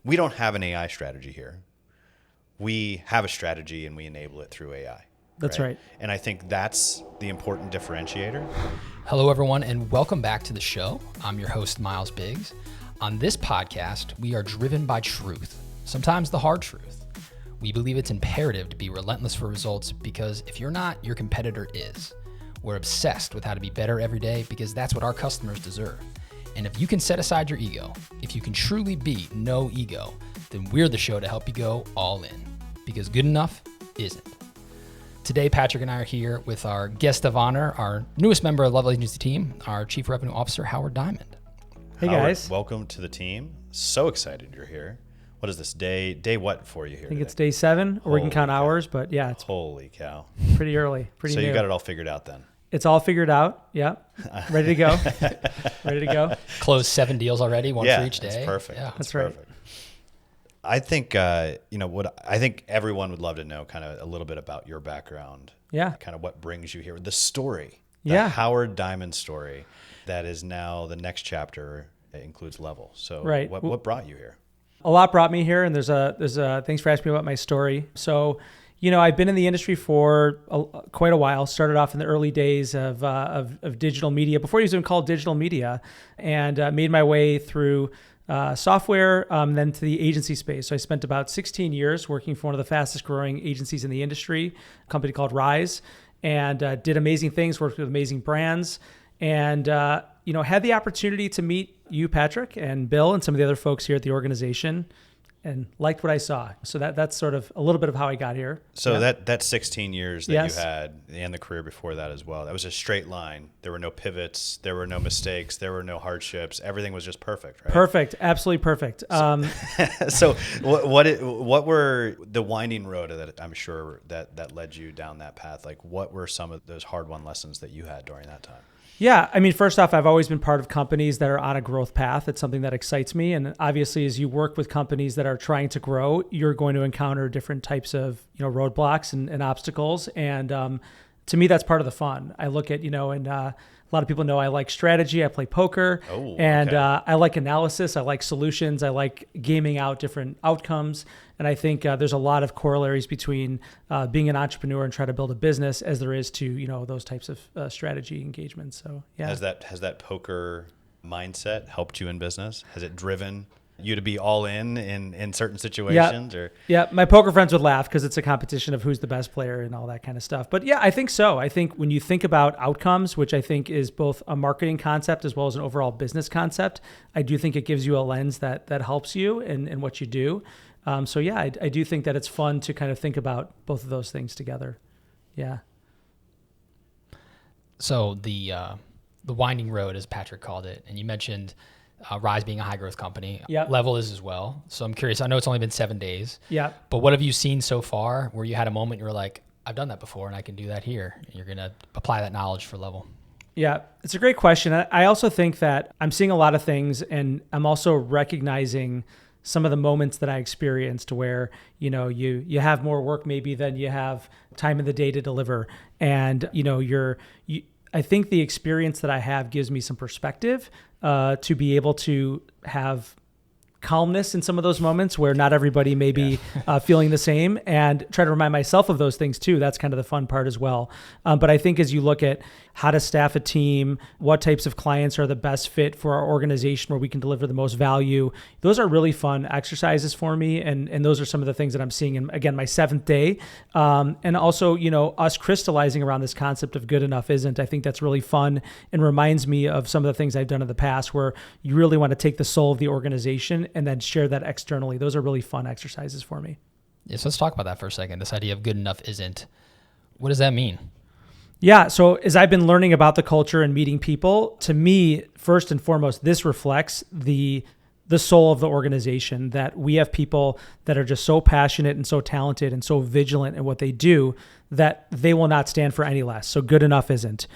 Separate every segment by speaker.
Speaker 1: We don't have an AI strategy here. We have a strategy and we enable it through AI.
Speaker 2: That's right.
Speaker 1: And I think that's the important differentiator.
Speaker 3: Hello, everyone, and welcome back to the show. I'm your host, Myles Biggs. On this podcast, we are driven by truth, sometimes the hard truth. We believe it's imperative to be relentless for results because if you're not, your competitor is. We're obsessed with how to be better every day because that's what our customers deserve. And if you can set aside your ego, if you can truly be no ego, then we're the show to help you go all in because good enough isn't. Today, Patrick and I are here with our guest of honor, our newest member of the Level Agency team, our Chief Revenue Officer, Howard Diamond.
Speaker 2: Hey,
Speaker 1: Howard,
Speaker 2: guys.
Speaker 1: Welcome to the team. So excited you're here. What is this, day what for you here
Speaker 2: I think
Speaker 1: today?
Speaker 2: it's day 7, or we can
Speaker 1: Holy
Speaker 2: count
Speaker 1: cow.
Speaker 2: hours, but yeah, it's
Speaker 1: Holy cow.
Speaker 2: pretty early, pretty
Speaker 1: So
Speaker 2: new.
Speaker 1: you got it all figured out then?
Speaker 2: It's all figured out. Yeah. Ready to go. Ready to go.
Speaker 3: Closed 7 deals already, one for each day.
Speaker 1: That's perfect.
Speaker 3: Yeah.
Speaker 2: That's right.
Speaker 1: Perfect. I think, I think everyone would love to know kind of a little bit about your background.
Speaker 2: Yeah.
Speaker 1: Kind of what brings you here. The story. The
Speaker 2: Yeah.
Speaker 1: Howard Diamond story that is now the next chapter. It includes Level. So
Speaker 2: Right.
Speaker 1: what brought you here?
Speaker 2: A lot brought me here, and there's a thanks for asking me about my story. So, I've been in the industry for quite a while. Started off in the early days of digital media, before it was even called digital media, and made my way through software, then to the agency space. So I spent about 16 years working for one of the fastest growing agencies in the industry, a company called Rise, and did amazing things, worked with amazing brands, and had the opportunity to meet you, Patrick, and Bill, and some of the other folks here at the organization, and liked what I saw. So that's sort of a little bit of how I got here.
Speaker 1: So
Speaker 2: Yeah.
Speaker 1: that 16 years that
Speaker 2: Yes.
Speaker 1: you had and the career before that as well, that was a straight line. There were no pivots. There were no mistakes. There were no hardships. Everything was just perfect, right?
Speaker 2: Perfect. Absolutely perfect.
Speaker 1: So what were the winding road that I'm sure that led you down that path? Like what were some of those hard-won lessons that you had during that time?
Speaker 2: Yeah, I mean, first off, I've always been part of companies that are on a growth path. It's something that excites me. And obviously, as you work with companies that are trying to grow, you're going to encounter different types of roadblocks and obstacles. And to me, that's part of the fun. I look at, and a lot of people know I like strategy. I play poker.
Speaker 1: Oh,
Speaker 2: and
Speaker 1: okay.
Speaker 2: I like analysis. I like solutions. I like gaming out different outcomes. And I think there's a lot of corollaries between being an entrepreneur and trying to build a business as there is to, those types of strategy engagements. So, yeah.
Speaker 1: Has that poker mindset helped you in business? Has it driven you to be all in certain situations?
Speaker 2: Yeah, my poker friends would laugh because it's a competition of who's the best player and all that kind of stuff. But yeah, I think so. I think when you think about outcomes, which I think is both a marketing concept as well as an overall business concept, I do think it gives you a lens that helps you in what you do. So yeah, I do think that it's fun to kind of think about both of those things together. Yeah.
Speaker 3: So the winding road, as Patrick called it, and you mentioned Rise being a high growth company.
Speaker 2: Yep.
Speaker 3: Level is as well. So I'm curious. I know it's only been 7 days.
Speaker 2: Yeah.
Speaker 3: But what have you seen so far where you had a moment you were like, I've done that before and I can do that here. And you're going to apply that knowledge for Level.
Speaker 2: Yeah, it's a great question. I also think that I'm seeing a lot of things, and I'm also recognizing some of the moments that I experienced where, you have more work maybe than you have time in the day to deliver. And, I think the experience that I have gives me some perspective to be able to have calmness in some of those moments where not everybody may be feeling the same, and try to remind myself of those things too. That's kind of the fun part as well. But I think as you look at how to staff a team, what types of clients are the best fit for our organization where we can deliver the most value, those are really fun exercises for me. And those are some of the things that I'm seeing in, again, my 7th day. And also, us crystallizing around this concept of good enough isn't. I think that's really fun and reminds me of some of the things I've done in the past where you really want to take the soul of the organization and then share that externally. Those are really fun exercises for me.
Speaker 3: Yes, let's talk about that for a second. This idea of good enough isn't. What does that mean?
Speaker 2: Yeah. So as I've been learning about the culture and meeting people, to me, first and foremost, this reflects the soul of the organization, that we have people that are just so passionate and so talented and so vigilant in what they do that they will not stand for any less. So good enough isn't.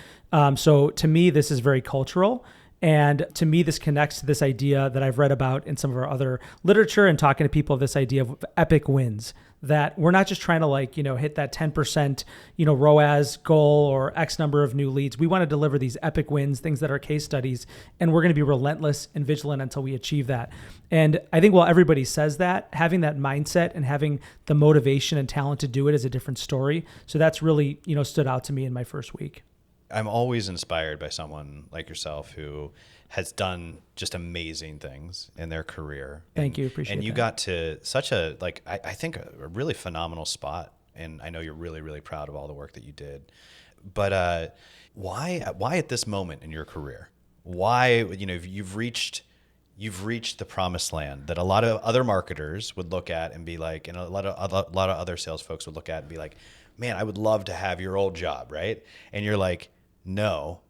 Speaker 2: So to me, this is very cultural. And to me, this connects to this idea that I've read about in some of our other literature and talking to people of this idea of epic wins, that we're not just trying to hit that 10%, ROAS goal or X number of new leads. We want to deliver these epic wins, things that are case studies, and we're going to be relentless and vigilant until we achieve that. And I think while everybody says that, having that mindset and having the motivation and talent to do it is a different story. So that's really, stood out to me in my first week.
Speaker 1: I'm always inspired by someone like yourself who has done just amazing things in their career.
Speaker 2: Thank you. Appreciate it.
Speaker 1: And you got to such a, I think a really phenomenal spot. And I know you're really, really proud of all the work that you did. But why at this moment in your career? Why, you've reached the promised land that a lot of other marketers would look at and be like, and a lot of other sales folks would look at and be like, man, I would love to have your old job, right? And you're like, no,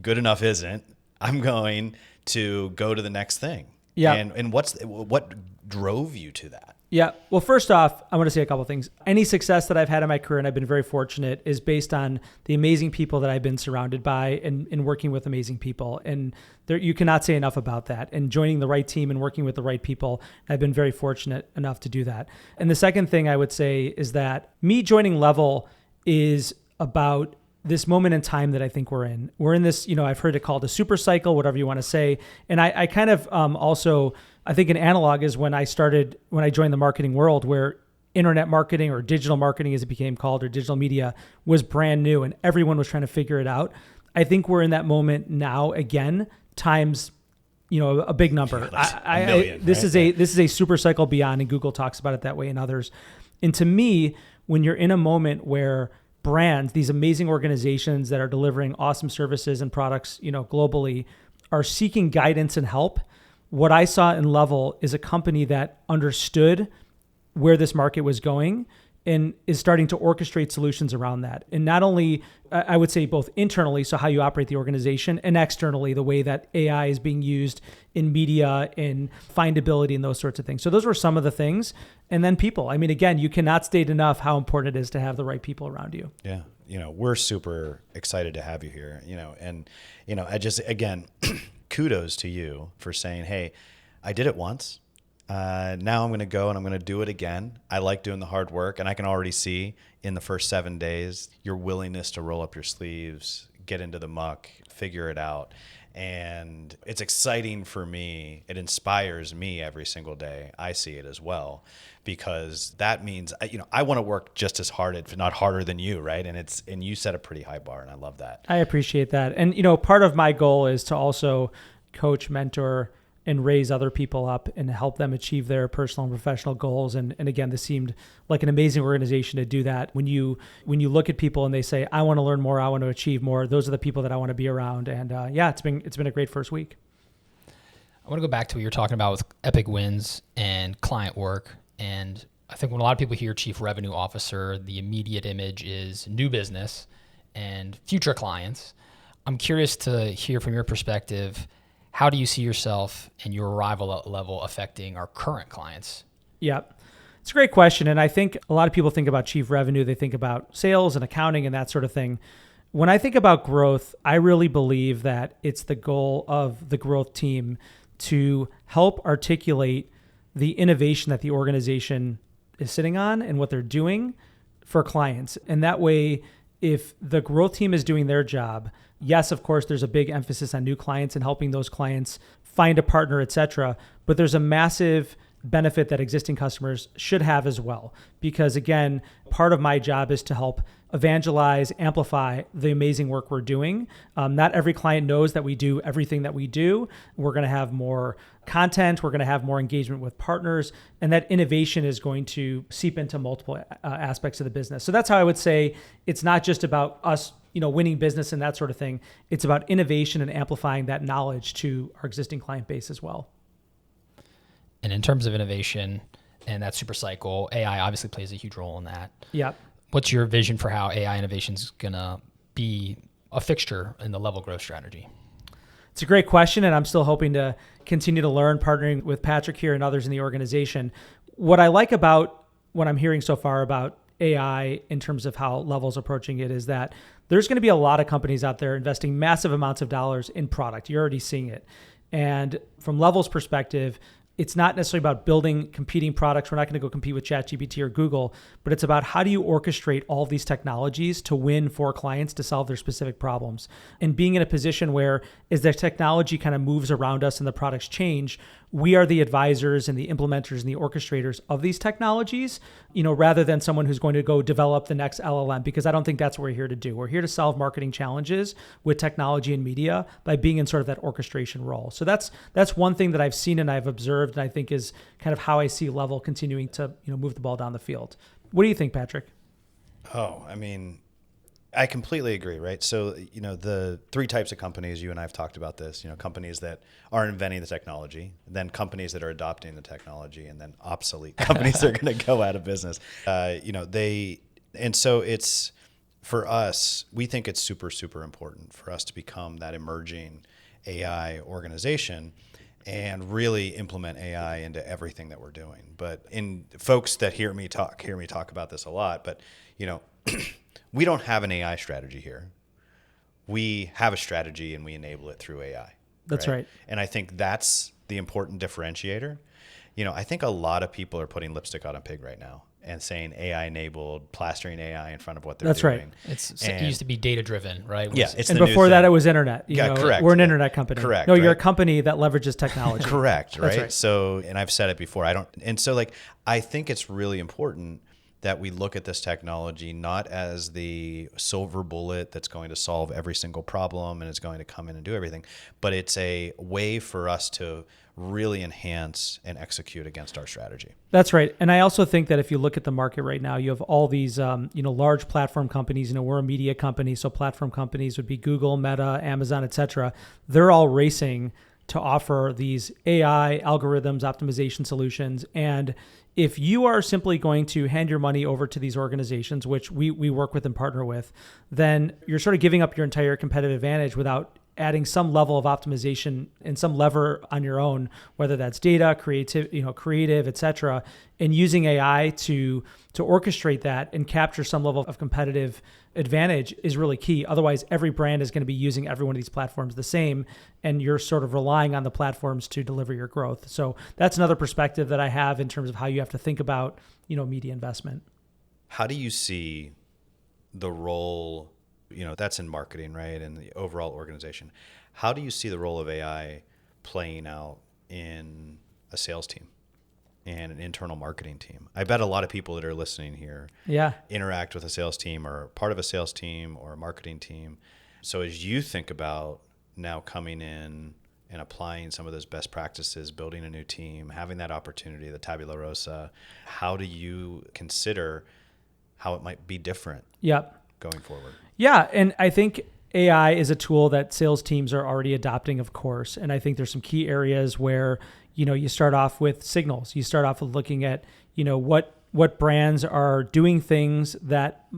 Speaker 1: good enough isn't. I'm going to go to the next thing.
Speaker 2: Yeah.
Speaker 1: And what drove you to that?
Speaker 2: Yeah. Well, first off, I want to say a couple of things. Any success that I've had in my career, and I've been very fortunate, is based on the amazing people that I've been surrounded by and working with amazing people. And you cannot say enough about that. And joining the right team and working with the right people, I've been very fortunate enough to do that. And the second thing I would say is that me joining Level is about this moment in time that I think we're in. We're in this, I've heard it called a super cycle, whatever you want to say. And I kind of also, I think an analog is when I joined the marketing world, where internet marketing or digital marketing as it became called, or digital media, was brand new and everyone was trying to figure it out. I think we're in that moment now again, times, a big number.
Speaker 1: A million,
Speaker 2: this
Speaker 1: right?
Speaker 2: is a super cycle beyond, and Google talks about it that way and others. And to me, when you're in a moment where brands, these amazing organizations that are delivering awesome services and products, globally, are seeking guidance and help, what I saw in Level is a company that understood where this market was going and is starting to orchestrate solutions around that. And not only, I would say both internally, so how you operate the organization, and externally, the way that AI is being used in media, in findability, and those sorts of things. So those were some of the things. And then people. I mean, again, you cannot state enough how important it is to have the right people around you.
Speaker 1: Yeah. We're super excited to have you here, and, I just, again, kudos to you for saying, hey, I did it once. Now I'm going to go and I'm going to do it again. I like doing the hard work, and I can already see in the first 7 days your willingness to roll up your sleeves, get into the muck, figure it out. And it's exciting for me. It inspires me every single day. I see it as well, because that means, I want to work just as hard, if not harder than you, right? And you set a pretty high bar, and I love that.
Speaker 2: I appreciate that. And, part of my goal is to also coach, mentor, and raise other people up and help them achieve their personal and professional goals. And again, this seemed like an amazing organization to do that. When you look at people and they say, I want to learn more, I want to achieve more, those are the people that I want to be around. And it's been a great first week.
Speaker 3: I want to go back to what you're talking about with epic wins and client work. And I think when a lot of people hear Chief Revenue Officer, the immediate image is new business and future clients. I'm curious to hear from your perspective, how do you see yourself and your arrival at Level affecting our current clients?
Speaker 2: Yeah, it's a great question. And I think a lot of people think about chief revenue. They think about sales and accounting and that sort of thing. When I think about growth, I really believe that it's the goal of the growth team to help articulate the innovation that the organization is sitting on and what they're doing for clients. And that way, if the growth team is doing their job, yes, of course, there's a big emphasis on new clients and helping those clients find a partner, et cetera. But there's a massive benefit that existing customers should have as well. Because again, part of my job is to help evangelize, amplify the amazing work we're doing. Not every client knows that we do everything that we do. We're going to have more content. We're going to have more engagement with partners. And that innovation is going to seep into multiple aspects of the business. So that's how I would say it's not just about us, winning business and that sort of thing. It's about innovation and amplifying that knowledge to our existing client base as well.
Speaker 3: And in terms of innovation and that super cycle, AI obviously plays a huge role in that.
Speaker 2: Yeah.
Speaker 3: What's your vision for how AI innovation is going to be a fixture in the Level growth strategy?
Speaker 2: It's a great question, and I'm still hoping to continue to learn, partnering with Patrick here and others in the organization. What I like about what I'm hearing so far about AI in terms of how Level's approaching it is that there's going to be a lot of companies out there investing massive amounts of dollars in product. You're already seeing it. And from Level's perspective, it's not necessarily about building competing products. We're not going to go compete with ChatGPT or Google, but it's about how do you orchestrate all of these technologies to win for clients to solve their specific problems. And being in a position where as the technology kind of moves around us and the products change, we are the advisors and the implementers and the orchestrators of these technologies, rather than someone who's going to go develop the next LLM, because I don't think that's what we're here to do. We're here to solve marketing challenges with technology and media by being in sort of that orchestration role. So that's one thing that I've seen and I've observed, and I think is kind of how I see Level continuing to move the ball down the field. What do you think, Patrick?
Speaker 1: Oh, I mean, I completely agree, right? So, the three types of companies, you and I have talked about this, companies that are inventing the technology, then companies that are adopting the technology, and then obsolete companies that are going to go out of business. And so it's, for us, we think it's super, super important for us to become that emerging AI organization and really implement AI into everything that we're doing. But in folks that hear me talk about this a lot, but, we don't have an AI strategy here. We have a strategy and we enable it through AI.
Speaker 2: That's right.
Speaker 1: And I think that's the important differentiator. I think a lot of people are putting lipstick on a pig right now and saying AI enabled, plastering AI in front of what they're doing.
Speaker 2: That's
Speaker 3: right. It used to be data driven, right?
Speaker 2: And before that, it was internet.
Speaker 1: Correct.
Speaker 2: We're an internet company.
Speaker 1: Correct.
Speaker 2: No, you're a company that leverages technology.
Speaker 1: Correct. Right?
Speaker 2: Right.
Speaker 1: So, and I've said it before, I think it's really important that we look at this technology not as the silver bullet that's going to solve every single problem and is going to come in and do everything, but it's a way for us to really enhance and execute against our strategy.
Speaker 2: That's right. And I also think that if you look at the market right now, you have all these, large platform companies. We're a media company, so platform companies would be Google, Meta, Amazon, et cetera. They're all racing to offer these AI algorithms, optimization solutions. And if you are simply going to hand your money over to these organizations, which we work with and partner with, then you're sort of giving up your entire competitive advantage without adding some level of optimization and some lever on your own, whether that's data, creative, et cetera, and using AI to orchestrate that and capture some level of competitive advantage is really key. Otherwise, every brand is going to be using every one of these platforms the same, and you're sort of relying on the platforms to deliver your growth. So that's another perspective that I have in terms of how you have to think about, media investment.
Speaker 1: How do you see the role, that's in marketing, right? And the overall organization. How do you see the role of AI playing out in a sales team and an internal marketing team? I bet a lot of people that are listening here interact with a sales team or are part of a sales team or a marketing team. So as you think about now coming in and applying some of those best practices, building a new team, having that opportunity, the tabula rasa, how do you consider how it might be different going forward?
Speaker 2: Yeah, and I think AI is a tool that sales teams are already adopting, of course. And I think there's some key areas where, you start off with signals. You start off with looking at, what brands are doing things that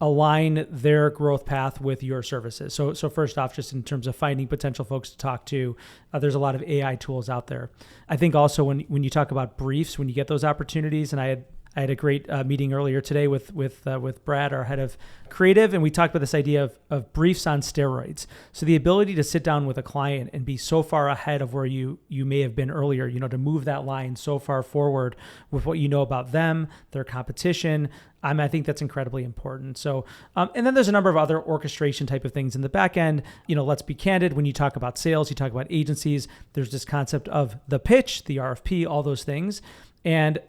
Speaker 2: align their growth path with your services. So first off, just in terms of finding potential folks to talk to, there's a lot of AI tools out there. I think also when you talk about briefs, when you get those opportunities, and I had a great meeting earlier today with Brad, our head of creative, and we talked about this idea of briefs on steroids. So the ability to sit down with a client and be so far ahead of where you may have been earlier, to move that line so far forward with what you know about them, their competition. I think that's incredibly important. So, and then there's a number of other orchestration type of things in the back end. Let's be candid. When you talk about sales, you talk about agencies, there's this concept of the pitch, the RFP, all those things. And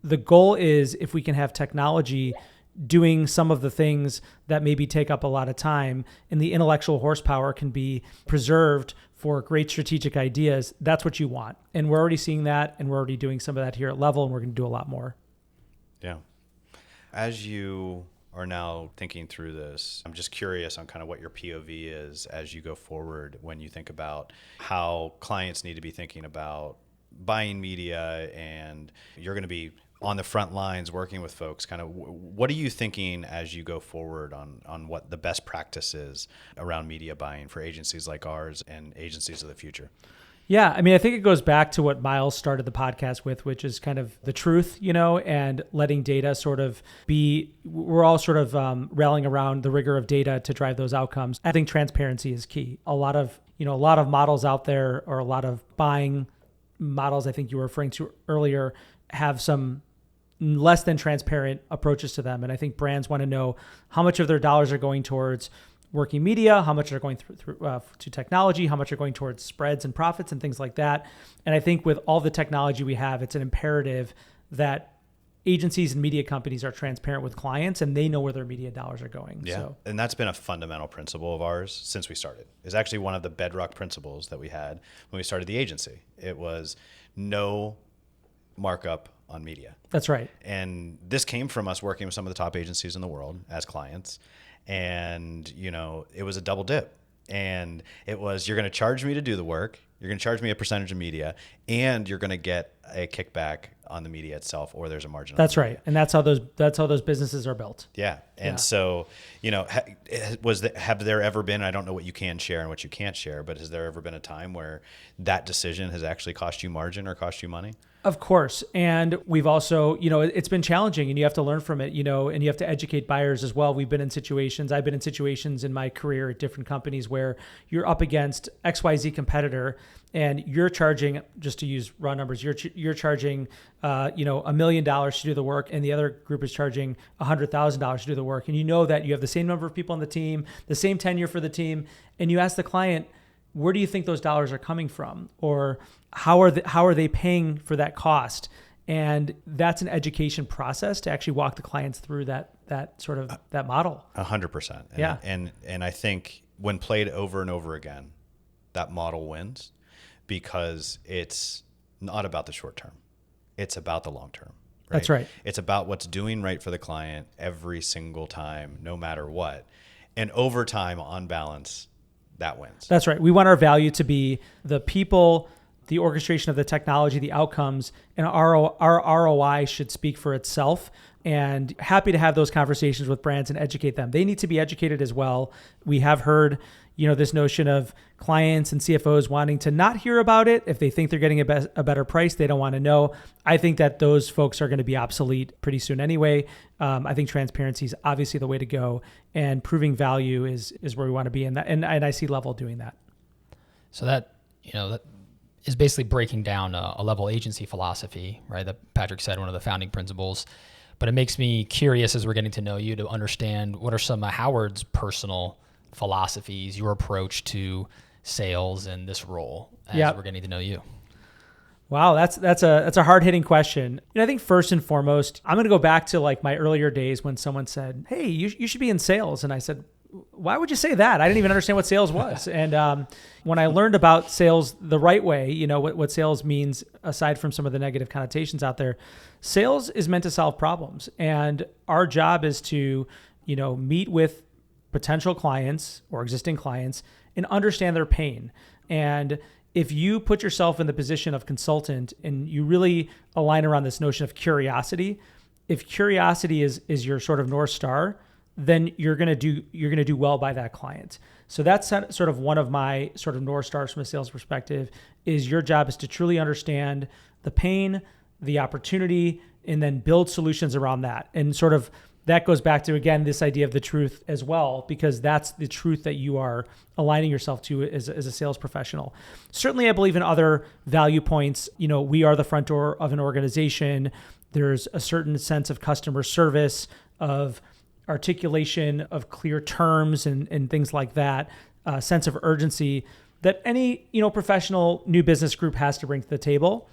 Speaker 2: the goal is if we can have technology doing some of the things that maybe take up a lot of time and the intellectual horsepower can be preserved for great strategic ideas, that's what you want. And we're already seeing that, and we're already doing some of that here at Level, and we're going to do a lot more.
Speaker 1: Yeah. As you are now thinking through this, I'm just curious on kind of what your POV is as you go forward when you think about how clients need to be thinking about buying media, and you're going to be on the front lines working with folks. Kind of what are you thinking as you go forward on what the best practice is around media buying for agencies like ours and agencies of the future?
Speaker 2: Yeah, I mean, I think it goes back to what Myles started the podcast with, which is kind of the truth, and letting data sort of be, we're all sort of rallying around the rigor of data to drive those outcomes. I think transparency is key. A lot of models out there, or a lot of buying models I think you were referring to earlier, have some less than transparent approaches to them. And I think brands want to know how much of their dollars are going towards working media, how much are going through to technology, how much are going towards spreads and profits and things like that. And I think with all the technology we have, it's an imperative that agencies and media companies are transparent with clients and they know where their media dollars are going.
Speaker 1: Yeah.
Speaker 2: So.
Speaker 1: And that's been a fundamental principle of ours since we started. It's actually one of the bedrock principles that we had when we started the agency. It was no markup on media.
Speaker 2: That's right.
Speaker 1: And this came from us working with some of the top agencies in the world as clients. And, it was a double dip. And it was, you're going to charge me to do the work. You're going to charge me a percentage of media, and you're going to get a kickback on the media itself, or there's a margin.
Speaker 2: That's right. And that's how those businesses are built.
Speaker 1: Yeah. And so, have there ever been, I don't know what you can share and what you can't share, but has there ever been a time where that decision has actually cost you margin or cost you money?
Speaker 2: Of course. And we've also, it's been challenging, and you have to learn from it, and you have to educate buyers as well. I've been in situations in my career at different companies where you're up against XYZ competitor, and you're charging, just to use raw numbers, you're charging, $1 million to do the work, and the other group is charging $100,000 to do the work. And you know that you have the same number of people on the team, the same tenure for the team, and you ask the client, where do you think those dollars are coming from? Or how are they paying for that cost? And that's an education process to actually walk the clients through that sort of that model.
Speaker 1: 100%.
Speaker 2: Yeah.
Speaker 1: And I think when played over and over again, that model wins, because it's not about the short term. It's about the long term. Right?
Speaker 2: That's right.
Speaker 1: It's about what's doing right for the client every single time, no matter what. And over time, on balance, that wins.
Speaker 2: That's right. We want our value to be the people, the orchestration of the technology, the outcomes, and our ROI should speak for itself. And happy to have those conversations with brands and educate them. They need to be educated as well. We have heard, this notion of clients and CFOs wanting to not hear about it. If they think they're getting a better price, they don't want to know. I think that those folks are going to be obsolete pretty soon anyway. I think transparency is obviously the way to go, and proving value is where we want to be in that. And I see Level doing that.
Speaker 3: So that is basically breaking down a level agency philosophy, right? That Patrick said, one of the founding principles. But it makes me curious, as we're getting to know you, to understand what are some of Howard's personal philosophies, your approach to sales and this role as we're getting to know you.
Speaker 2: Wow, that's a hard-hitting question. I think first and foremost, I'm going to go back to like my earlier days when someone said, "Hey, you should be in sales," and I said, "Why would you say that? I didn't even understand what sales was." And when I learned about sales the right way, what sales means aside from some of the negative connotations out there, sales is meant to solve problems, and our job is to meet with potential clients or existing clients and understand their pain. And if you put yourself in the position of consultant and you really align around this notion of curiosity, if curiosity is your sort of North Star, then you're going to do well by that client. So that's sort of one of my sort of North Stars from a sales perspective, is your job is to truly understand the pain, the opportunity, and then build solutions around that. And sort of that goes back to, again, this idea of the truth as well, because that's the truth that you are aligning yourself to as a sales professional. Certainly, I believe in other value points. We are the front door of an organization. There's a certain sense of customer service, of articulation of clear terms and things like that, sense of urgency that any, professional new business group has to bring to the table.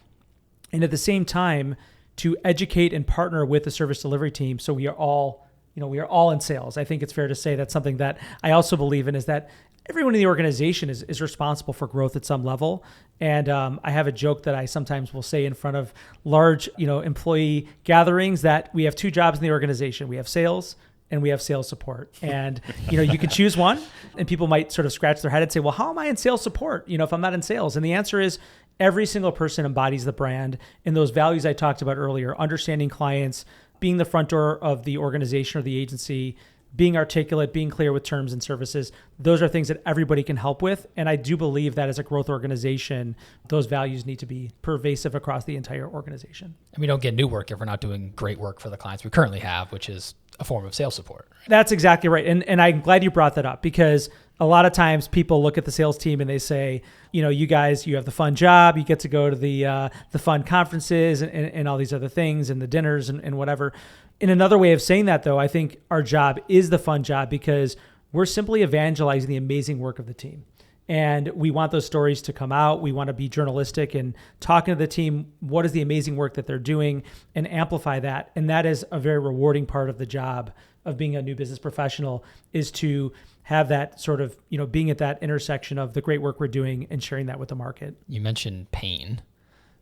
Speaker 2: And at the same time, to educate and partner with the service delivery team. So we are all in sales. I think it's fair to say that's something that I also believe in, is that everyone in the organization is responsible for growth at some level. And I have a joke that I sometimes will say in front of large, employee gatherings, that we have two jobs in the organization. We have sales and we have sales support. And, you can choose one, and people might sort of scratch their head and say, well, how am I in sales support, if I'm not in sales? And the answer is every single person embodies the brand and those values I talked about earlier, understanding clients, being the front door of the organization or the agency, being articulate, being clear with terms and services. Those are things that everybody can help with. And I do believe that as a growth organization, those values need to be pervasive across the entire organization.
Speaker 3: And we don't get new work if we're not doing great work for the clients we currently have, which is a form of sales support.
Speaker 2: That's exactly right. And I'm glad you brought that up, because a lot of times people look at the sales team and they say, you guys, you have the fun job, you get to go to the fun conferences and all these other things and the dinners and whatever. In another way of saying that, though, I think our job is the fun job because we're simply evangelizing the amazing work of the team. And we want those stories to come out. We want to be journalistic and talking to the team, what is the amazing work that they're doing, and amplify that. And that is a very rewarding part of the job of being a new business professional, is to have that sort of, being at that intersection of the great work we're doing and sharing that with the market.
Speaker 3: You mentioned pain.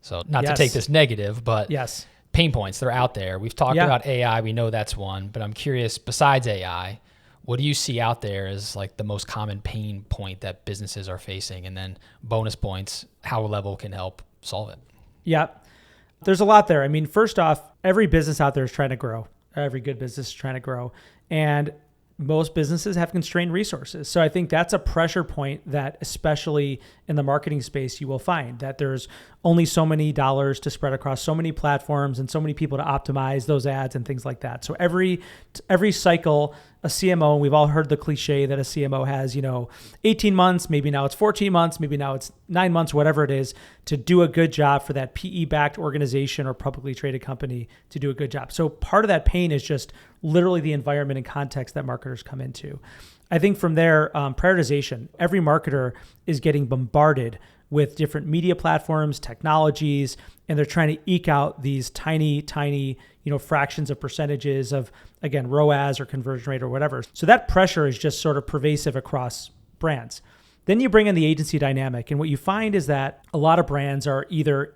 Speaker 3: So not to take this negative, but
Speaker 2: yes,
Speaker 3: pain points, they're out there. We've talked about AI. We know that's one, but I'm curious, besides AI, what do you see out there as like the most common pain point that businesses are facing? And then bonus points, how Level can help solve it.
Speaker 2: Yeah, there's a lot there. I mean, first off, every business out there is trying to grow. Every good business is trying to grow. And most businesses have constrained resources. So I think that's a pressure point that, especially in the marketing space, you will find that there's only so many dollars to spread across so many platforms and so many people to optimize those ads and things like that. So every cycle, a CMO, and we've all heard the cliche that a CMO has, 18 months, maybe now it's 14 months, maybe now it's 9 months, whatever it is, to do a good job for that PE-backed organization or publicly traded company to do a good job. So part of that pain is just literally the environment and context that marketers come into. I think from there, prioritization. Every marketer is getting bombarded with different media platforms, technologies, and they're trying to eke out these tiny, fractions of percentages of, again, ROAS or conversion rate or whatever. So that pressure is just sort of pervasive across brands. Then you bring in the agency dynamic. And what you find is that a lot of brands are either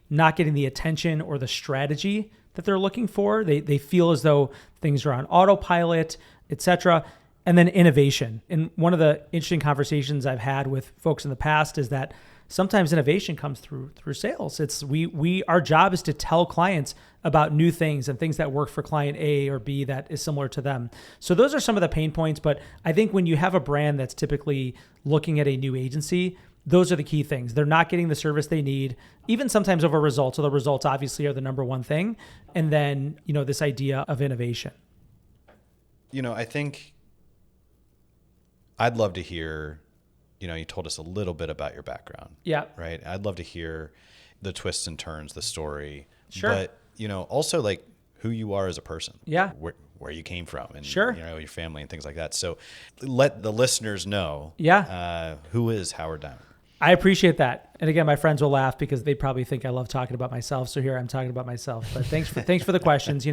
Speaker 2: not getting the attention or the strategy that they're looking for. They feel as though things are on autopilot, et cetera. And then innovation. And one of the interesting conversations I've had with folks in the past is that sometimes innovation comes through sales. It's our job is to tell clients about new things and things that work for client A or B that is similar to them. So those are some of the pain points. But I think when you have a brand that's typically looking at a new agency, those are the key things. They're not getting the service they need, even sometimes over results. So the results obviously are the number one thing. And then, this idea of innovation.
Speaker 1: I think I'd love to hear, you told us a little bit about your background.
Speaker 2: Yeah.
Speaker 1: Right. I'd love to hear the twists and turns, the story.
Speaker 2: Sure.
Speaker 1: But, also like who you are as a person.
Speaker 2: Yeah.
Speaker 1: Where you came from and,
Speaker 2: sure,
Speaker 1: your family and things like that. So let the listeners know, who is Howard Diamond?
Speaker 2: I appreciate that. And again, my friends will laugh because they probably think I love talking about myself. So here I'm talking about myself. But thanks for the questions.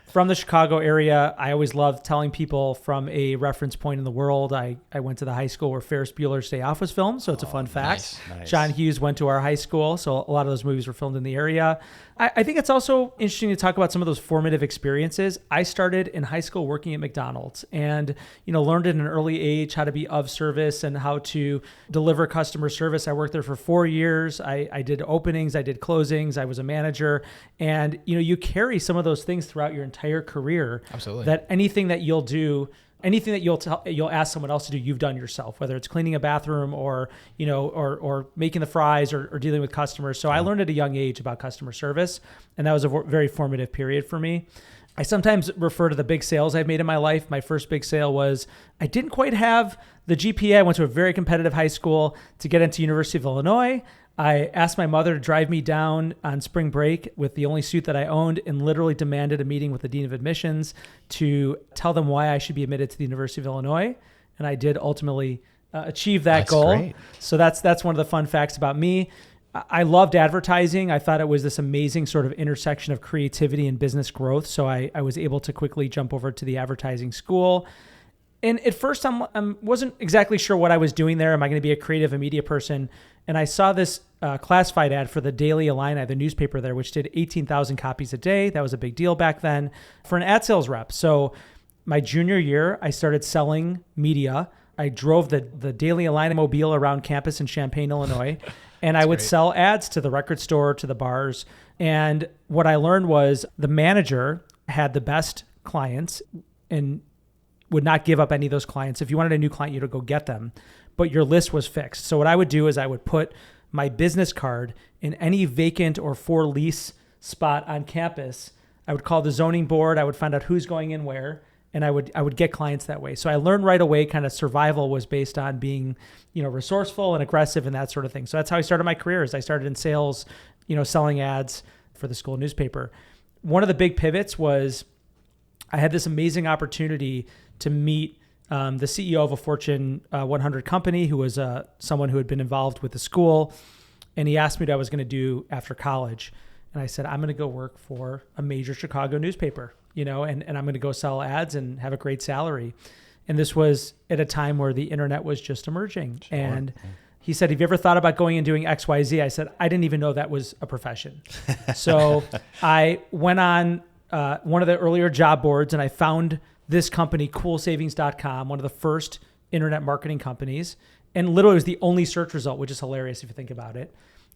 Speaker 2: From the Chicago area, I always love telling people from a reference point in the world. I went to the high school where Ferris Bueller's Day Off was filmed. So it's a fun fact.
Speaker 1: Nice.
Speaker 2: John Hughes went to our high school. So a lot of those movies were filmed in the area. I think it's also interesting to talk about some of those formative experiences. I started in high school working at McDonald's and, learned at an early age how to be of service and how to deliver customer service. I worked there for 4 years. I did openings, I did closings, I was a manager. And, you carry some of those things throughout your entire career.
Speaker 3: Absolutely.
Speaker 2: That anything that you'll do, anything that you'll ask someone else to do, you've done yourself, whether it's cleaning a bathroom or, or making the fries or dealing with customers. So I learned at a young age about customer service, and that was a very formative period for me. I sometimes refer to the big sales I've made in my life. My first big sale was, I didn't quite have the GPA. I went to a very competitive high school to get into University of Illinois. I asked my mother to drive me down on spring break with the only suit that I owned and literally demanded a meeting with the dean of admissions to tell them why I should be admitted to the University of Illinois. And I did ultimately achieve that goal.
Speaker 1: Great.
Speaker 2: So that's one of the fun facts about me. I loved advertising. I thought it was this amazing sort of intersection of creativity and business growth. So I was able to quickly jump over to the advertising school. And at first I wasn't exactly sure what I was doing there. Am I going to be a creative and media person? And I saw this classified ad for the Daily Illini, the newspaper there, which did 18,000 copies a day. That was a big deal back then for an ad sales rep. So my junior year, I started selling media. I drove the Daily Illini mobile around campus in Champaign, Illinois, and I would sell ads to the record store, to the bars. And what I learned was the manager had the best clients, and would not give up any of those clients. If you wanted a new client, you had to go get them, but your list was fixed. So what I would do is I would put my business card in any vacant or for lease spot on campus. I would call the zoning board. I would find out who's going in where, and I would get clients that way. So I learned right away kind of survival was based on being, resourceful and aggressive and that sort of thing. So that's how I started my career. Is I started in sales, selling ads for the school newspaper. One of the big pivots was I had this amazing opportunity to meet the CEO of a Fortune 100 company who was someone who had been involved with the school. And he asked me what I was going to do after college. And I said, I'm going to go work for a major Chicago newspaper, and I'm going to go sell ads and have a great salary. And this was at a time where the internet was just emerging. Sure. And he said, have you ever thought about going and doing X, Y, Z? I said, I didn't even know that was a profession. So I went on one of the earlier job boards and I found this company, coolsavings.com, one of the first internet marketing companies. And literally it was the only search result, which is hilarious if you think about it.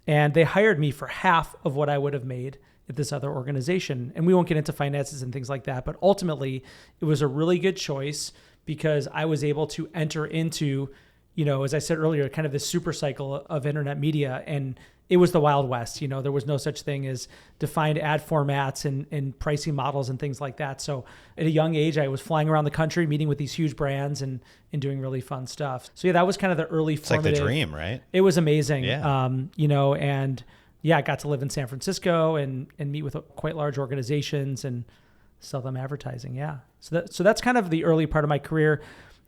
Speaker 2: And they hired me for half of what I would have made at this other organization. And we won't get into finances and things like that, but ultimately it was a really good choice because I was able to enter into, as I said earlier, kind of this super cycle of internet media. And it was the Wild West. There was no such thing as defined ad formats and pricing models and things like that. So at a young age, I was flying around the country, meeting with these huge brands and doing really fun stuff. So yeah, that was kind of the early formative.
Speaker 1: It's like the dream, right?
Speaker 2: It was amazing.
Speaker 1: Yeah.
Speaker 2: And yeah, I got to live in San Francisco and meet with quite large organizations and sell them advertising. Yeah. So that's kind of the early part of my career.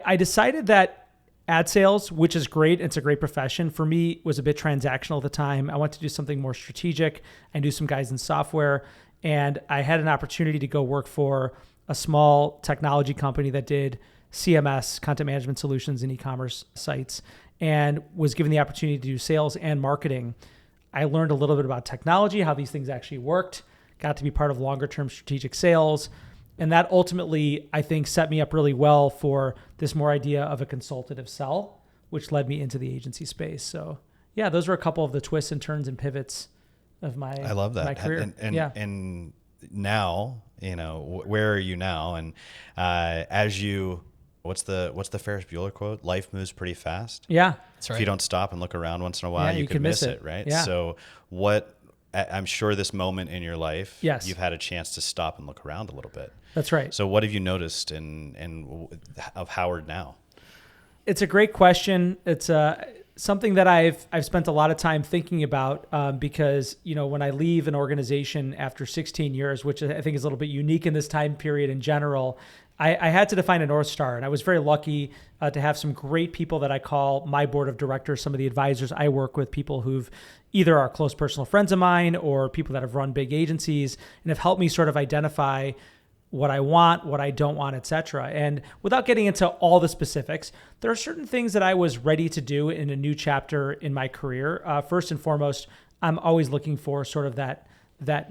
Speaker 2: I decided that ad sales, which is great, it's a great profession, for me was a bit transactional at the time. I wanted to do something more strategic. I knew some guys in software, and I had an opportunity to go work for a small technology company that did CMS, content management solutions, and e-commerce sites, and was given the opportunity to do sales and marketing. I learned a little bit about technology, how these things actually worked, got to be part of longer term strategic sales. And that ultimately, I think, set me up really well for this more idea of a consultative sell, which led me into the agency space. So yeah, those were a couple of the twists and turns and pivots of my
Speaker 1: I love that.
Speaker 2: My career.
Speaker 1: And now, where are you now? And what's the Ferris Bueller quote? Life moves pretty fast.
Speaker 2: Yeah,
Speaker 3: that's right.
Speaker 1: If you don't stop and look around once in a while, you could miss it, right?
Speaker 2: Yeah.
Speaker 1: So I'm sure this moment in your life,
Speaker 2: yes,
Speaker 1: you've had a chance to stop and look around a little bit.
Speaker 2: That's right.
Speaker 1: So what have you noticed of Howard now?
Speaker 2: It's a great question. It's something that I've spent a lot of time thinking about because, when I leave an organization after 16 years, which I think is a little bit unique in this time period in general, I had to define a North Star. And I was very lucky to have some great people that I call my board of directors, some of the advisors I work with, people who've either are close personal friends of mine or people that have run big agencies and have helped me sort of identify what I want, what I don't want, et cetera. And without getting into all the specifics, there are certain things that I was ready to do in a new chapter in my career. First and foremost, I'm always looking for sort of that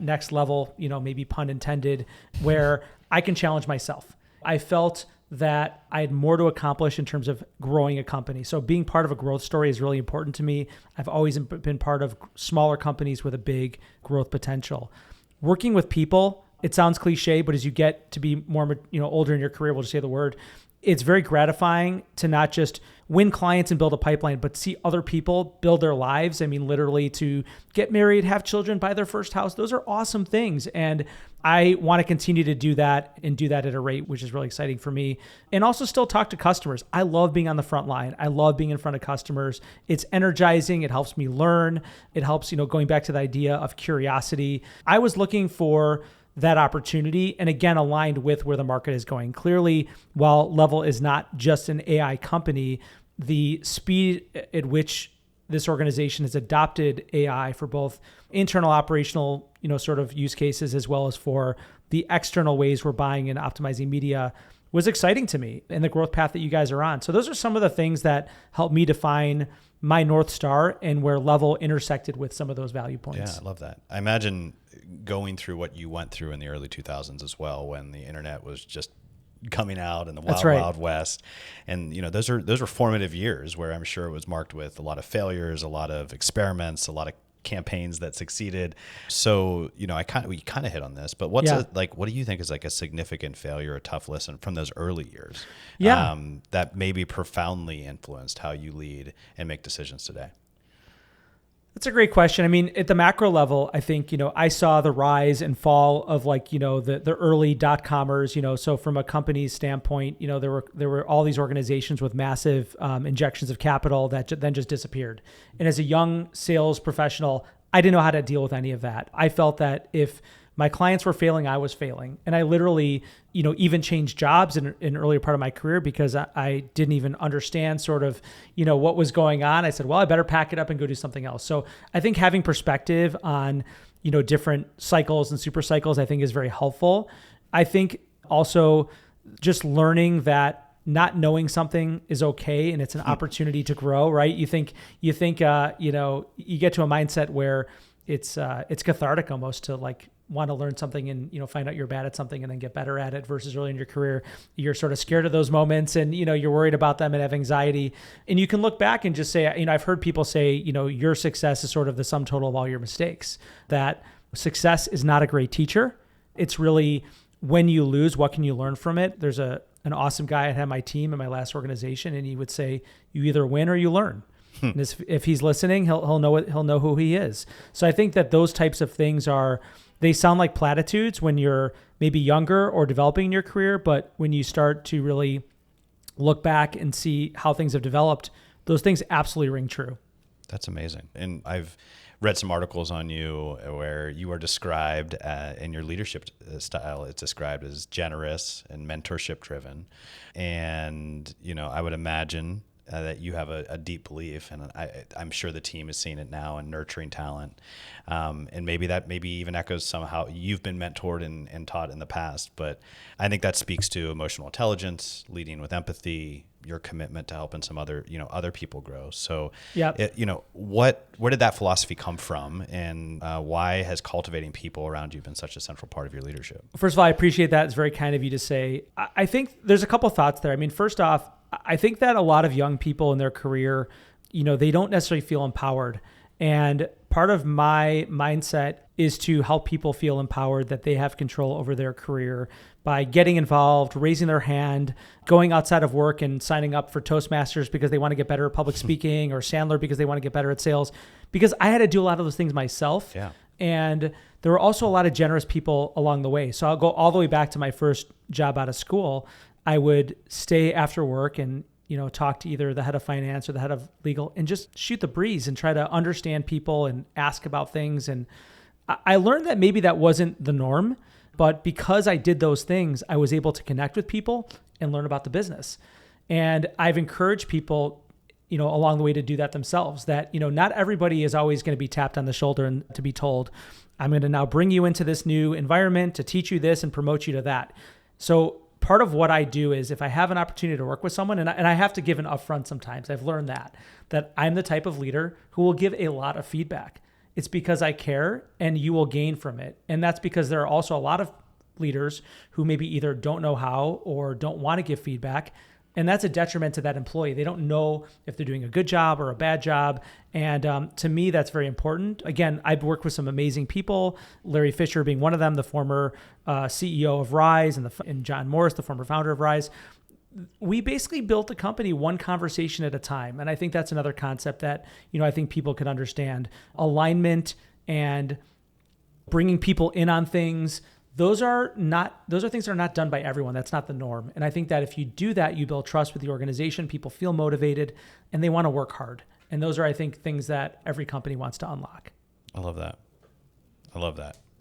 Speaker 2: next level, maybe pun intended, where I can challenge myself. I felt that I had more to accomplish in terms of growing a company. So being part of a growth story is really important to me. I've always been part of smaller companies with a big growth potential. Working with people, it sounds cliche, but as you get to be more, older in your career, we'll just say the word, it's very gratifying to not just win clients and build a pipeline, but see other people build their lives. I mean, literally to get married, have children, buy their first house. Those are awesome things. And I want to continue to do that and do that at a rate, which is really exciting for me. And also still talk to customers. I love being on the front line. I love being in front of customers. It's energizing. It helps me learn. It helps, going back to the idea of curiosity. I was looking for that opportunity, and again, aligned with where the market is going. Clearly, while Level is not just an AI company, the speed at which this organization has adopted AI for both internal operational, sort of use cases, as well as for the external ways we're buying and optimizing media was exciting to me, and the growth path that you guys are on. So those are some of the things that helped me define my North Star and where Level intersected with some of those value points.
Speaker 1: Yeah, I love that. I imagine going through what you went through in the early 2000s as well, when the internet was just coming out in the wild west. And, those were formative years where I'm sure it was marked with a lot of failures, a lot of experiments, a lot of campaigns that succeeded. So, we kind of hit on this, but what do you think is like a significant failure, a tough lesson from those early years? That maybe profoundly influenced how you lead and make decisions today?
Speaker 2: That's a great question. I mean, at the macro level, I think, I saw the rise and fall of the early dot-commers, so from a company's standpoint, there were all these organizations with massive injections of capital that then just disappeared. And as a young sales professional, I didn't know how to deal with any of that. I felt that if my clients were failing, I was failing. And I literally, even changed jobs in an earlier part of my career because I didn't even understand sort of, what was going on. I said, well, I better pack it up and go do something else. So I think having perspective on, different cycles and super cycles, I think is very helpful. I think also just learning that not knowing something is okay and it's an opportunity to grow, right? You think, you get to a mindset where it's cathartic almost to want to learn something and, find out you're bad at something and then get better at it versus early in your career, you're sort of scared of those moments and, you're worried about them and have anxiety. And you can look back and just say, I've heard people say, your success is sort of the sum total of all your mistakes, that success is not a great teacher. It's really when you lose, what can you learn from it? There's an awesome guy I had on my team in my last organization, and he would say, you either win or you learn. And if he's listening, he'll know who he is. So I think that those types of things they sound like platitudes when you're maybe younger or developing in your career, but when you start to really look back and see how things have developed, those things absolutely ring true.
Speaker 1: That's amazing. And I've read some articles on you where you are described in your leadership style, it's described as generous and mentorship driven. And, I would imagine that you have a deep belief, and I'm sure the team is seeing it now in nurturing talent. And maybe even echoes somehow you've been mentored and taught in the past, but I think that speaks to emotional intelligence, leading with empathy, your commitment to helping some other people grow. So, where did that philosophy come from, and why has cultivating people around you been such a central part of your leadership?
Speaker 2: First of all, I appreciate that. It's very kind of you to say. I think there's a couple thoughts there. I mean, first off, I think that a lot of young people in their career, they don't necessarily feel empowered. And part of my mindset is to help people feel empowered, that they have control over their career by getting involved, raising their hand, going outside of work and signing up for Toastmasters because they want to get better at public speaking, or Sandler because they want to get better at sales. Because I had to do a lot of those things myself. Yeah. And there were also a lot of generous people along the way. So I'll go all the way back to my first job out of school. I would stay after work and, talk to either the head of finance or the head of legal and just shoot the breeze and try to understand people and ask about things. And I learned that maybe that wasn't the norm, but because I did those things, I was able to connect with people and learn about the business. And I've encouraged people, along the way to do that themselves, that, not everybody is always going to be tapped on the shoulder and to be told, I'm going to now bring you into this new environment to teach you this and promote you to that. So part of what I do is if I have an opportunity to work with someone, and I have to give an upfront sometimes, I've learned that I'm the type of leader who will give a lot of feedback. It's because I care and you will gain from it. And that's because there are also a lot of leaders who maybe either don't know how or don't want to give feedback. And that's a detriment to that employee. They don't know if they're doing a good job or a bad job. And to me, that's very important. Again, I've worked with some amazing people, Larry Fisher being one of them, the former CEO of Rise, and John Morris, the former founder of Rise. We basically built the company one conversation at a time. And I think that's another concept that, I think people could understand. Alignment and bringing people in on things. Those are things that are not done by everyone. That's not the norm. And I think that if you do that, you build trust with the organization, people feel motivated and they want to work hard. And those are, I think, things that every company wants to unlock.
Speaker 1: I love that.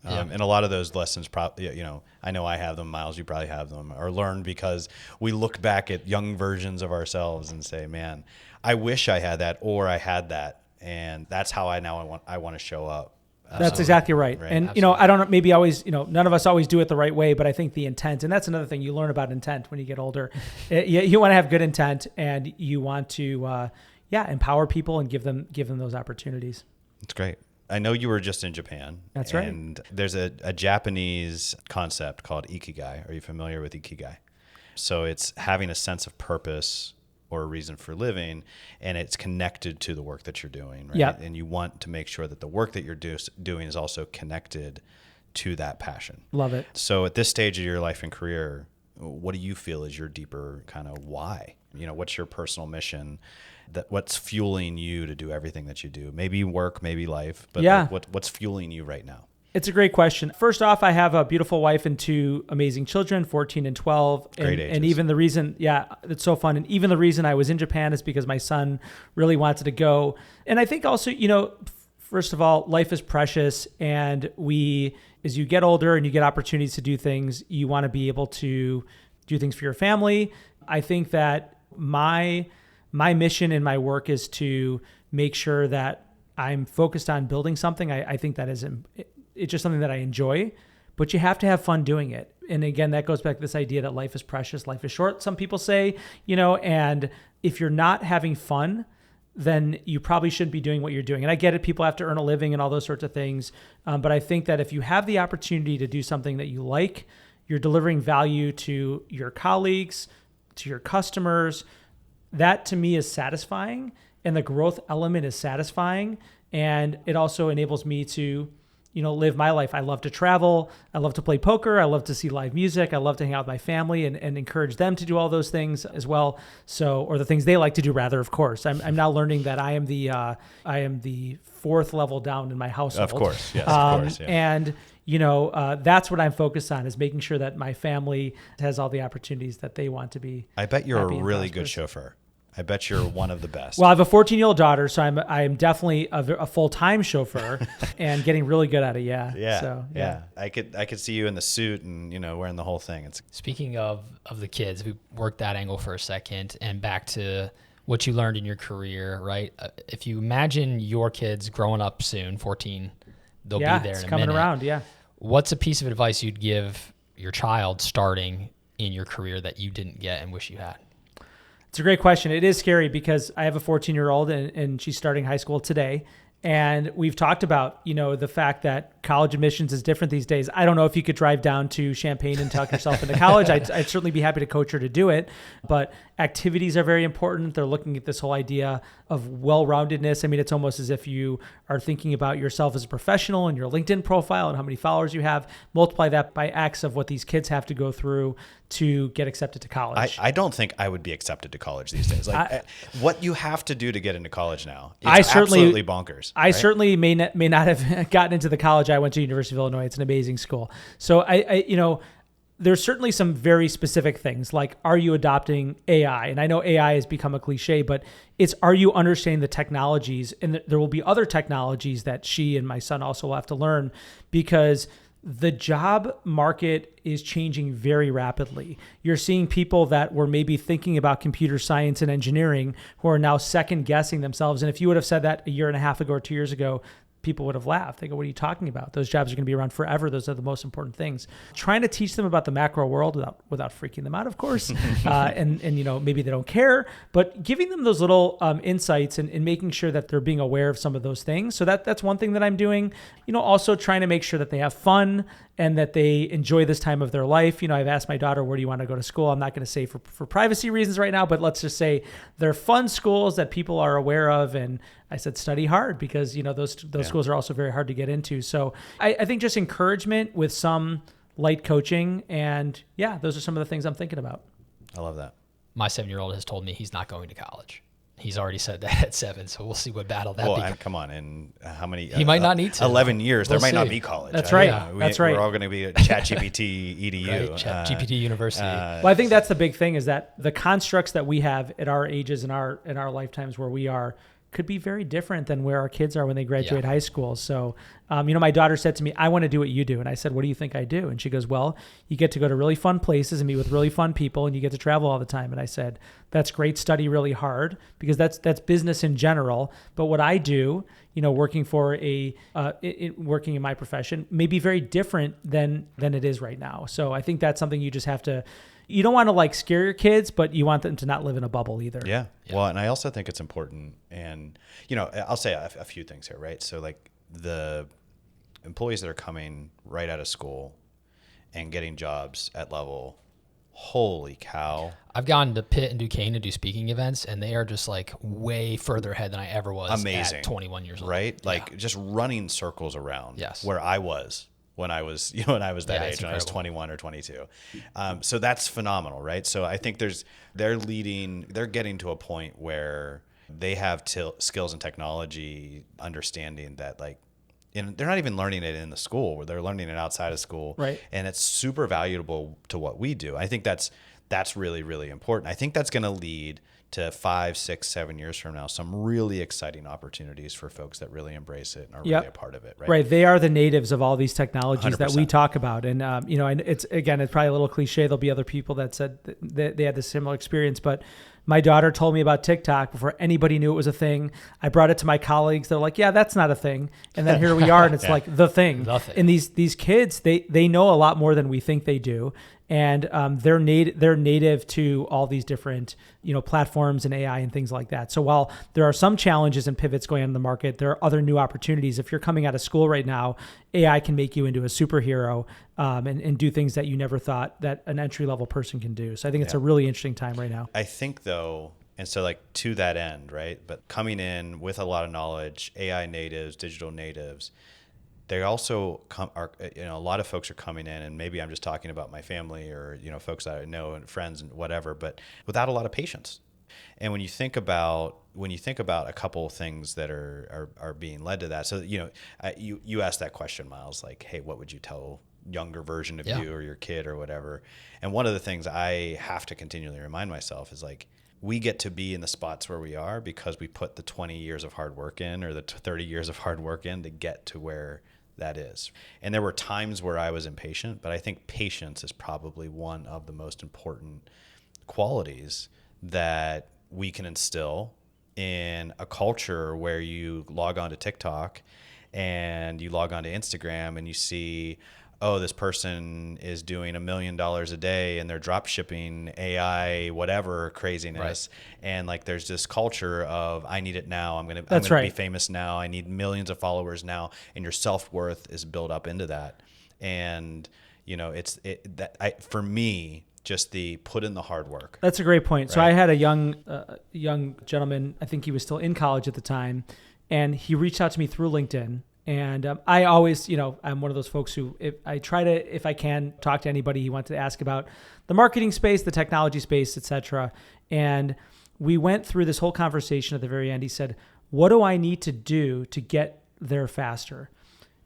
Speaker 1: Yeah. And a lot of those lessons, I know I have them, Myles, you probably have them, are learned because we look back at young versions of ourselves and say, man, I wish I had that, or I had that. And that's how I want to show up.
Speaker 2: That's exactly right. And,
Speaker 3: Absolutely.
Speaker 2: I don't maybe always, none of us always do it the right way, but I think the intent, and that's another thing you learn about intent when you get older. You want to have good intent and you want to, empower people and give them those opportunities.
Speaker 1: That's great. I know you were just in Japan.
Speaker 2: That's right.
Speaker 1: And there's a Japanese concept called ikigai. Are you familiar with ikigai? So it's having a sense of purpose or a reason for living, and it's connected to the work that you're doing, right?
Speaker 2: Yeah.
Speaker 1: And you want to make sure that the work that you're doing is also connected to that passion.
Speaker 2: Love it.
Speaker 1: So at this stage of your life and career, what do you feel is your deeper kind of why? What's your personal mission? What's fueling you to do everything that you do? Maybe work, maybe life, but what's fueling you right now?
Speaker 2: It's a great question. First off, I have a beautiful wife and 2 amazing children, 14 and 12.
Speaker 1: Great ages.
Speaker 2: And even the reason, it's so fun. And even the reason I was in Japan is because my son really wanted to go. And I think also, first of all, life is precious. And as you get older and you get opportunities to do things, you want to be able to do things for your family. I think that my mission in my work is to make sure that I'm focused on building something. I think that it's just something that I enjoy, but you have to have fun doing it. And again, that goes back to this idea that life is precious, life is short, some people say, and if you're not having fun, then you probably shouldn't be doing what you're doing. And I get it. People have to earn a living and all those sorts of things. But I think that if you have the opportunity to do something that you like, you're delivering value to your colleagues, to your customers, that to me is satisfying. And the growth element is satisfying. And it also enables me to live my life. I love to travel. I love to play poker. I love to see live music. I love to hang out with my family and encourage them to do all those things as well. So, or the things they like to do rather, of course. I'm now learning that I am the 4th level down in my household.
Speaker 1: Of course. Yes, of course. Yeah.
Speaker 2: And, that's what I'm focused on, is making sure that my family has all the opportunities that they want to be.
Speaker 1: I bet you're a really good chauffeur. I bet you're one of the best.
Speaker 2: Well, I have a 14-year-old daughter, so I'm definitely a full-time chauffeur and getting really good at it. Yeah.
Speaker 1: Yeah.
Speaker 2: So,
Speaker 1: yeah. I could see you in the suit and wearing the whole thing.
Speaker 3: Speaking of the kids, we worked that angle for a second, and back to what you learned in your career, right? If you imagine your kids growing up soon, 14, they'll be there in a minute.
Speaker 2: Yeah, it's coming around. Yeah.
Speaker 3: What's a piece of advice you'd give your child starting in your career that you didn't get and wish you had?
Speaker 2: It's a great question. It is scary because I have a 14-year-old and she's starting high school today. And we've talked about, the fact that college admissions is different these days. I don't know if you could drive down to Champaign and tuck yourself into college. I'd certainly be happy to coach her to do it. But activities are very important. They're looking at this whole idea of well-roundedness. I mean, it's almost as if you are thinking about yourself as a professional and your LinkedIn profile and how many followers you have. Multiply that by X of what these kids have to go through to get accepted to college.
Speaker 1: I don't think I would be accepted to college these days. What you have to do to get into college now, it's absolutely bonkers.
Speaker 2: I certainly may not have gotten into the college I went to, University of Illinois. It's an amazing school. So there's certainly some very specific things like, are you adopting AI? And I know AI has become a cliche, but are you understanding the technologies? And there will be other technologies that she and my son also will have to learn, because the job market is changing very rapidly. You're seeing people that were maybe thinking about computer science and engineering who are now second guessing themselves. And if you would have said that a year and a half ago or 2 years ago, people would have laughed. They go, what are you talking about? Those jobs are going to be around forever. Those are the most important things. Trying to teach them about the macro world without freaking them out, of course. And maybe they don't care, but giving them those little insights and making sure that they're being aware of some of those things. So that's one thing that I'm doing. Also trying to make sure that they have fun and that they enjoy this time of their life. I've asked my daughter, where do you want to go to school? I'm not going to say for privacy reasons right now, but let's just say they're fun schools that people are aware of. And I said, study hard, because, those schools are also very hard to get into. So I think just encouragement with some light coaching. And those are some of the things I'm thinking about.
Speaker 1: I love that.
Speaker 3: My 7-year-old has told me he's not going to college. He's already said that at 7, so we'll see what battle that becomes.
Speaker 1: Come on, in how many?
Speaker 3: He might not need to.
Speaker 1: 11 years, there might not be college.
Speaker 2: That's right. That's right.
Speaker 1: We're all going to be at ChatGPT EDU.
Speaker 3: Right, ChatGPT University.
Speaker 2: Well, I think that's the big thing, is that the constructs that we have at our ages and our lifetimes where we are could be very different than where our kids are when they graduate high school. So, my daughter said to me, I want to do what you do. And I said, what do you think I do? And she goes, well, you get to go to really fun places and meet with really fun people, and you get to travel all the time. And I said, that's great. Study really hard, because that's business in general. But what I do, working working in my profession may be very different than it is right now. So I think that's something you just have to, you don't want to scare your kids, but you want them to not live in a bubble either.
Speaker 1: Yeah. Well, and I also think it's important, and, I'll say a few things here, right? So the employees that are coming right out of school and getting jobs at level, holy cow.
Speaker 3: I've gone to Pitt and Duquesne to do speaking events, and they are just like way further ahead than I ever was
Speaker 1: Amazing.
Speaker 3: At 21 years old.
Speaker 1: Right? Like just running circles around
Speaker 3: Yes.
Speaker 1: where I was when I was, when I was that
Speaker 3: Yeah,
Speaker 1: age,
Speaker 3: it's
Speaker 1: when I was
Speaker 3: incredible.
Speaker 1: 21 or 22. So that's phenomenal, right? So I think they're getting to a point where they have skills and technology understanding that like, and they're not even learning it in the school, where they're learning it outside of school.
Speaker 2: Right.
Speaker 1: And it's super valuable to what we do. I think that's really, really important. I think that's going to lead to 5, 6, 7 years from now, some really exciting opportunities for folks that really embrace it and are really a part of it. Right.
Speaker 2: Right. They are the natives of all these technologies that we
Speaker 1: 100%.
Speaker 2: talk about. And, and it's probably a little cliche. There'll be other people that said that they had this similar experience, but my daughter told me about TikTok before anybody knew it was a thing. I brought it to my colleagues. They're like, yeah, that's not a thing. And then here we are, and it's like the thing.
Speaker 3: The thing.
Speaker 2: And these kids, they know a lot more than we think they do. And they're native to all these different, platforms and AI and things like that. So while there are some challenges and pivots going on in the market, there are other new opportunities. If you're coming out of school right now, AI can make you into a superhero and do things that you never thought that an entry-level person can do. So I think it's a really interesting time right now.
Speaker 1: I think though, and so like to that end, right? But coming in with a lot of knowledge, AI natives, digital natives, they also are, a lot of folks are coming in, and maybe I'm just talking about my family or, folks that I know and friends and whatever, but without a lot of patience. And when you think about a couple of things that are being led to that, so, you asked that question, Myles, like, hey, what would you tell younger version of you or your kid or whatever? And one of the things I have to continually remind myself is like, we get to be in the spots where we are because we put the 20 years of hard work in, or the 30 years of hard work in to get to where that is. And there were times where I was impatient, but I think patience is probably one of the most important qualities that we can instill in a culture where you log on to TikTok and you log on to Instagram and you see, oh, this person is doing $1 million a day and they're drop shipping AI, whatever craziness. Right. And like, there's this culture of, I need it now. I'm going to be famous now. I need millions of followers now. And your self-worth is built up into that. And, for me, just the put in the hard work.
Speaker 2: That's a great point.
Speaker 1: Right?
Speaker 2: So I had a young gentleman, I think he was still in college at the time, and he reached out to me through LinkedIn. And I always, I'm one of those folks who, if I can, talk to anybody he wanted to ask about the marketing space, the technology space, et cetera. And we went through this whole conversation at the very end. He said, what do I need to do to get there faster?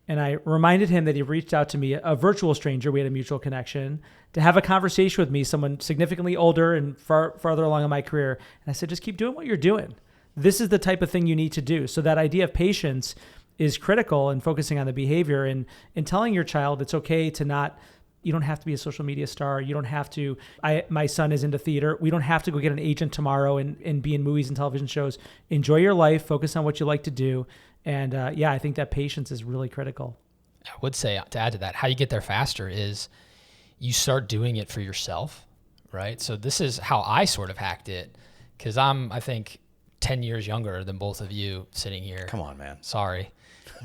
Speaker 2: And I reminded him that he reached out to me, a virtual stranger, we had a mutual connection, to have a conversation with me, someone significantly older and farther along in my career. And I said, just keep doing what you're doing. This is the type of thing you need to do. So that idea of patience is critical, and focusing on the behavior and telling your child it's okay to not, you don't have to be a social media star. You don't have to, my son is into theater. We don't have to go get an agent tomorrow and be in movies and television shows. Enjoy your life, focus on what you like to do. And I think that patience is really critical.
Speaker 3: I would say, to add to that, how you get there faster is you start doing it for yourself, right? So this is how I sort of hacked it, because I think 10 years younger than both of you sitting here.
Speaker 1: Come on, man.
Speaker 3: Sorry,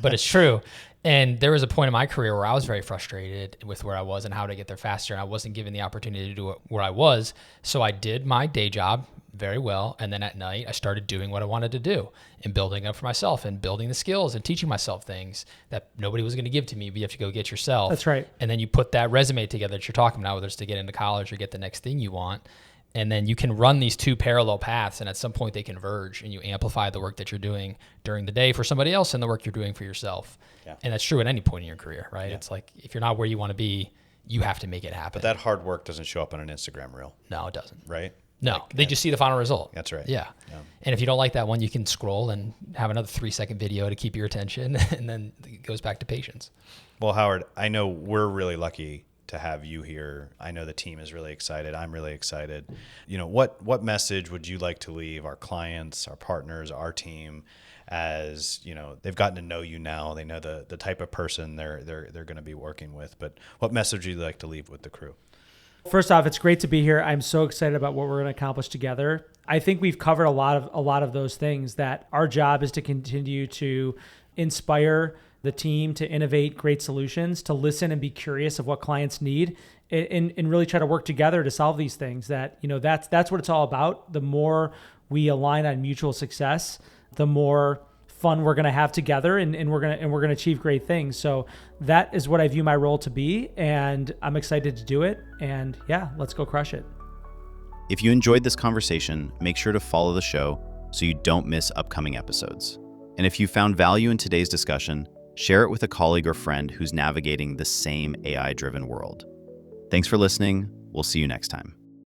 Speaker 3: but it's true. And there was a point in my career where I was very frustrated with where I was and how to get there faster. And I wasn't given the opportunity to do it where I was. So I did my day job very well. And then at night, I started doing what I wanted to do and building up for myself and building the skills and teaching myself things that nobody was going to give to me, but you have to go get yourself.
Speaker 2: That's right.
Speaker 3: And then you put that resume together that you're talking about, whether it's to get into college or get the next thing you want. And then you can run these two parallel paths, and at some point they converge, and you amplify the work that you're doing during the day for somebody else and the work you're doing for yourself. Yeah. And that's true at any point in your career, right? Yeah. It's like, if you're not where you want to be, you have to make it happen.
Speaker 1: But that hard work doesn't show up on an Instagram reel.
Speaker 3: No, it doesn't.
Speaker 1: Right?
Speaker 3: No, they just see the final result.
Speaker 1: That's right.
Speaker 3: Yeah. And if you don't like that one, you can scroll and have another 3-second video to keep your attention, and then it goes back to patience.
Speaker 1: Well, Howard, I know we're really lucky to have you here. I know the team is really excited. I'm really excited. What message would you like to leave our clients, our partners, our team, as they've gotten to know you now, they know the type of person they're going to be working with, but what message would you like to leave with the crew?
Speaker 2: First off, it's great to be here. I'm so excited about what we're going to accomplish together. I think we've covered a lot of those things, that our job is to continue to inspire the team to innovate great solutions, to listen and be curious of what clients need, and really try to work together to solve these things. That, that's what it's all about. The more we align on mutual success, the more fun we're going to have together, and we're going to achieve great things. So that is what I view my role to be, and I'm excited to do it. And yeah, let's go crush it.
Speaker 4: If you enjoyed this conversation, make sure to follow the show so you don't miss upcoming episodes. And if you found value in today's discussion, share it with a colleague or friend who's navigating the same AI-driven world. Thanks for listening. We'll see you next time.